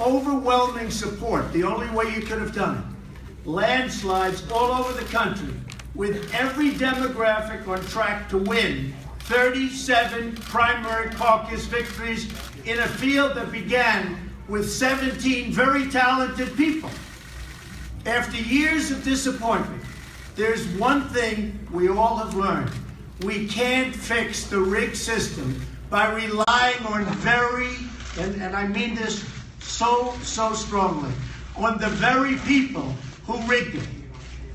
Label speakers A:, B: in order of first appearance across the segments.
A: Overwhelming support, the only way you could have done it. Landslides all over the country, with every demographic on track to win 37 primary caucus victories in a field that began with 17 very talented people. After years of disappointment, there's one thing we all have learned. We can't fix the rigged system by relying on and I mean this so strongly, on the very people who rigged it.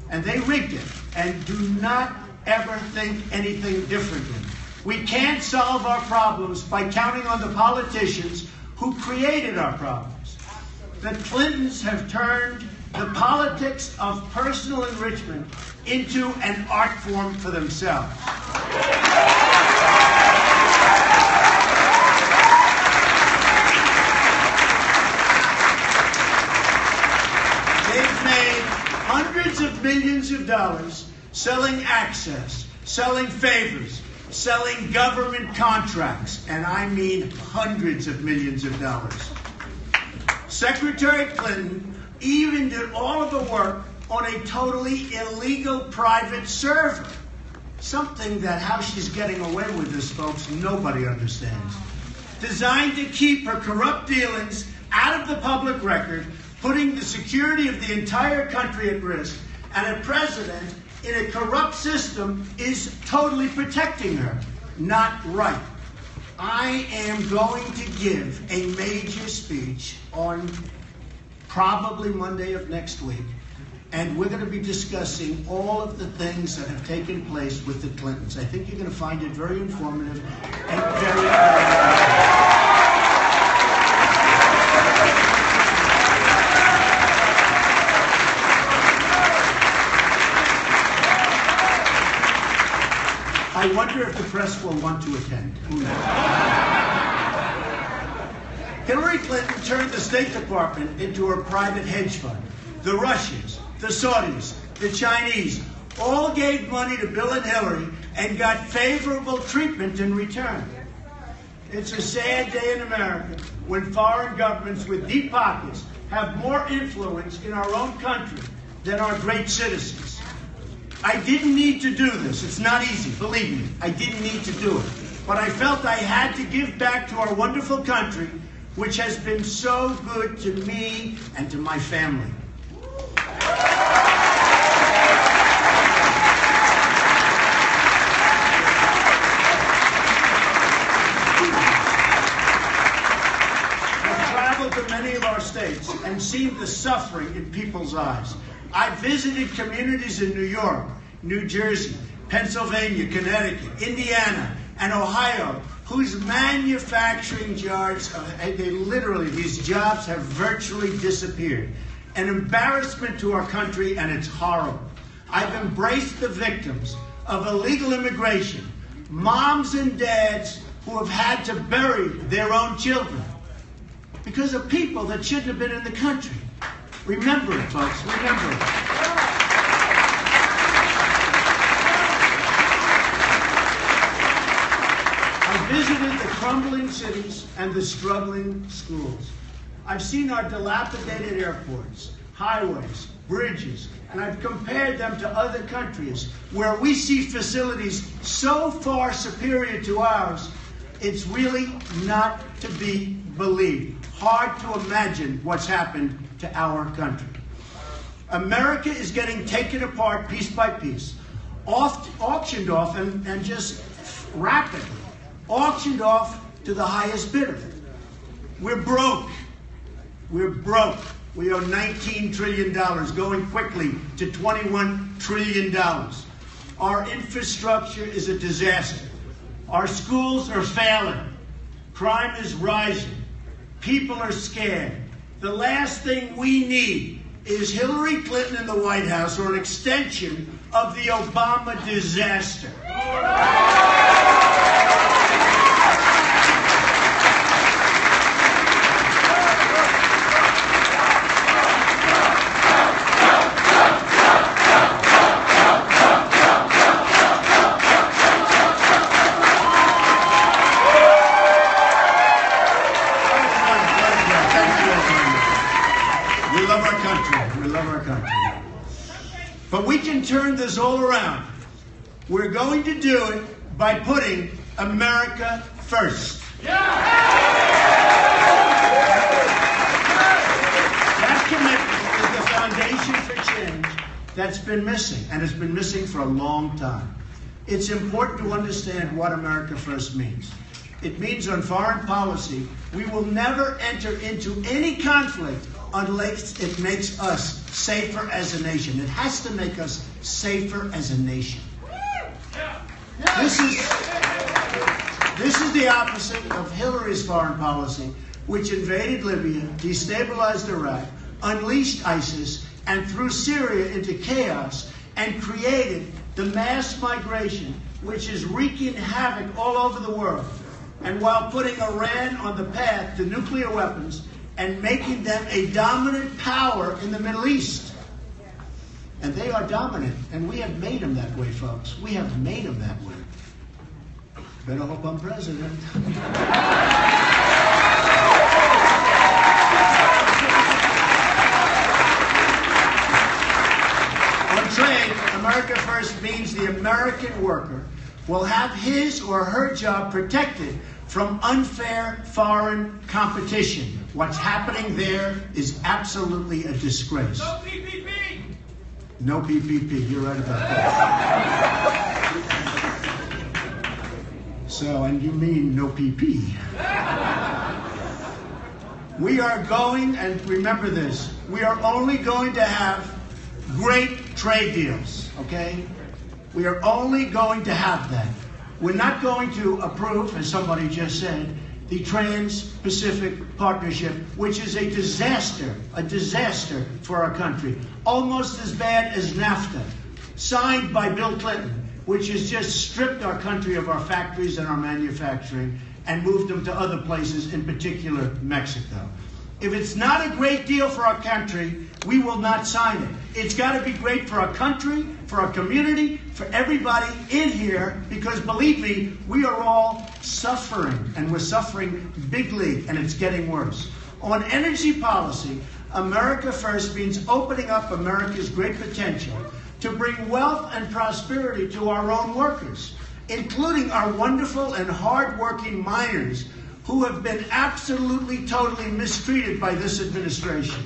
A: And they rigged it, and do not ever think anything differently. We can't solve our problems by counting on the politicians who created our problems. The Clintons have turned the politics of personal enrichment into an art form for themselves. They've made hundreds of millions of dollars selling access, selling favors, selling government contracts, and I mean hundreds of millions of dollars. Secretary Clinton even did all of the work on a totally illegal private server. Something that how she's getting away with this, folks, nobody understands. Designed to keep her corrupt dealings out of the public record, putting the security of the entire country at risk, and a president in a corrupt system is totally protecting her. Not right. I am going to give a major speech on probably Monday of next week, and we're going to be discussing all of the things that have taken place with the Clintons. I think you're going to find it very informative and very I wonder if the press will want to attend. Who knows? Hillary Clinton turned the State Department into her private hedge fund. The Russians, the Saudis, the Chinese all gave money to Bill and Hillary and got favorable treatment in return. It's a sad day in America when foreign governments with deep pockets have more influence in our own country than our great citizens. I didn't need to do this. It's not easy, believe me. I didn't need to do it. But I felt I had to give back to our wonderful country, which has been so good to me and to my family. I've traveled to many of our states and seen the suffering in people's eyes. I visited communities in New York, New Jersey, Pennsylvania, Connecticut, Indiana, and Ohio, whose manufacturing jobs, these jobs have virtually disappeared. An embarrassment to our country, and it's horrible. I've embraced the victims of illegal immigration, moms and dads who have had to bury their own children because of people that shouldn't have been in the country. Remember it, folks, remember it. I visited the crumbling cities and the struggling schools. I've seen our dilapidated airports, highways, bridges, and I've compared them to other countries where we see facilities so far superior to ours, it's really not to be believed. Hard to imagine what's happened to our country. America is getting taken apart piece by piece, auctioned off and just rapidly auctioned off to the highest bidder. We're broke. We're broke. We owe $19 trillion, going quickly to $21 trillion. Our infrastructure is a disaster. Our schools are failing. Crime is rising. People are scared. The last thing we need is Hillary Clinton in the White House or an extension of the Obama disaster. Thank you all very much. country. But we can turn this all around. We're going to do it by putting America first. That commitment is the foundation for change that's been missing, and has been missing for a long time. It's important to understand what America first means. It means on foreign policy, we will never enter into any conflict unless it makes us safer as a nation. It has to make us safer as a nation. This is the opposite of Hillary's foreign policy, which invaded Libya, destabilized Iraq, unleashed ISIS, and threw Syria into chaos, and created the mass migration, which is wreaking havoc all over the world. And while putting Iran on the path to nuclear weapons and making them a dominant power in the Middle East. And they are dominant, and we have made them that way, folks. We have made them that way. Better hope I'm president. On trade, America First means the American worker will have his or her job protected from unfair foreign competition. What's happening there is absolutely a disgrace.
B: No PPP!
A: No PPP, you're right about that. So, and you mean no PP. We are going, and remember this, we are only going to have great trade deals, okay? We are only going to have that. We're not going to approve, as somebody just said, the Trans-Pacific Partnership, which is a disaster for our country. Almost as bad as NAFTA, signed by Bill Clinton, which has just stripped our country of our factories and our manufacturing and moved them to other places, in particular Mexico. If it's not a great deal for our country, we will not sign it. It's got to be great for our country, for our community, for everybody in here, because believe me, we are all suffering, and we're suffering big league, and it's getting worse. On energy policy, America First means opening up America's great potential to bring wealth and prosperity to our own workers, including our wonderful and hard-working miners who have been absolutely, totally mistreated by this administration.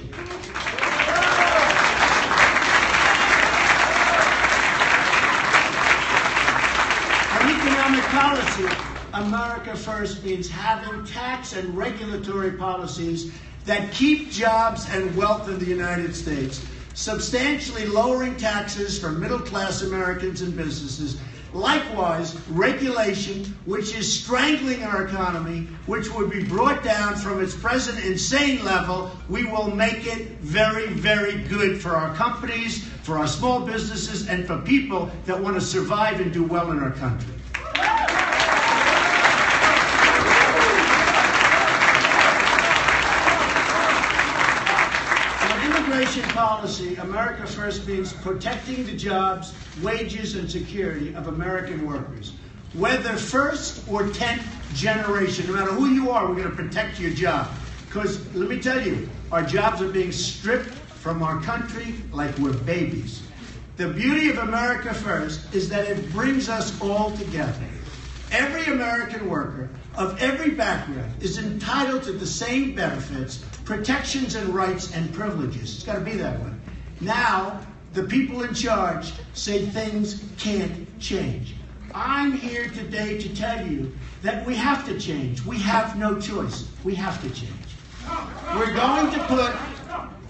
A: On economic policy, America First means having tax and regulatory policies that keep jobs and wealth in the United States, substantially lowering taxes for middle-class Americans and businesses. Likewise, regulation, which is strangling our economy, which would be brought down from its present insane level, we will make it very, very good for our companies, for our small businesses, and for people that want to survive and do well in our country. Immigration policy, America First means protecting the jobs, wages, and security of American workers. Whether first or 10th generation, no matter who you are, we're going to protect your job. Because let me tell you, our jobs are being stripped from our country like we're babies. The beauty of America First is that it brings us all together. Every American worker of every background is entitled to the same benefits, protections, and rights and privileges. It's got to be that way. Now, the people in charge say things can't change. I'm here today to tell you that we have to change. We have no choice. We have to change. We're going to put,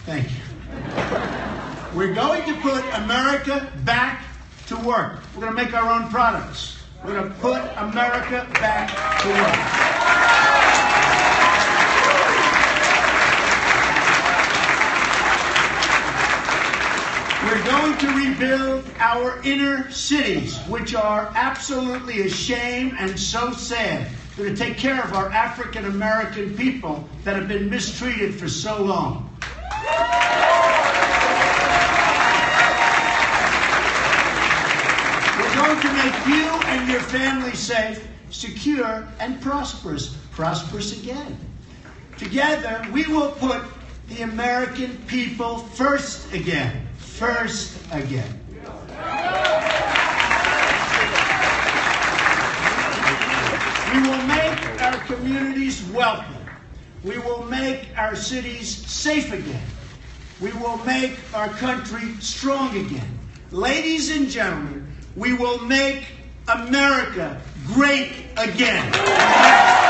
A: thank you. We're going to put America back to work. We're going to make our own products. We're going to put America back to work. We're going to rebuild our inner cities, which are absolutely a shame and so sad. We're going to take care of our African American people that have been mistreated for so long. We're going to make you and your family safe, secure, and prosperous. Prosperous again. Together, we will put the American people first again. First again. We will make our communities wealthy. We will make our cities safe again. We will make our country strong again. Ladies and gentlemen, we will make America great again.